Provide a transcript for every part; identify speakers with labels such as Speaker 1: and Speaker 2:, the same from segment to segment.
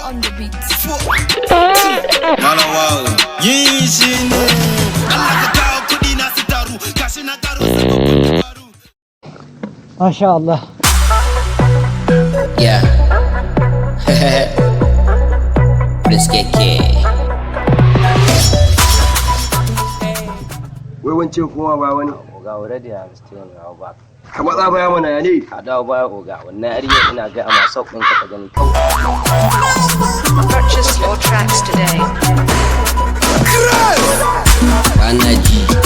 Speaker 1: On the beat.
Speaker 2: MashaAllah.
Speaker 3: Yeah. Let's get kid.
Speaker 4: Wai wance kuma ba wani
Speaker 3: Oga already I understand now ba.
Speaker 4: ka matsa baya mana ya ne
Speaker 3: Ka dawo baya oga wannan ariya ina ga amma sauƙin ka ta gani kawai.
Speaker 1: Purchase your tracks today.
Speaker 3: Bana ji.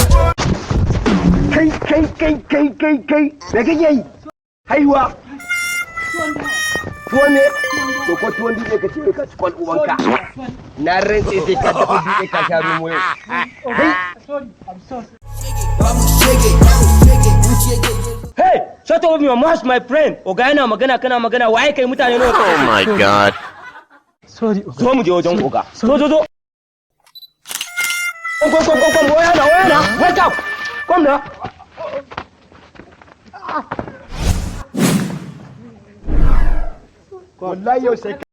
Speaker 4: kai me kake yi haihuwa tuwon ne to ko tuwon dutse ka ce ka ci kwal uwanka na rantse sai ka dafa dutse ka sha rumo yau
Speaker 5: Hey, shut up with your mouth, my friend. Oga yana magana kana magana waye kai mutane ne?
Speaker 3: Oh my god.
Speaker 2: Sorry.
Speaker 5: Zo mu je wajen oga. Zo. Kom, wayana. Wake up. Kom da.
Speaker 4: wallahi yau sai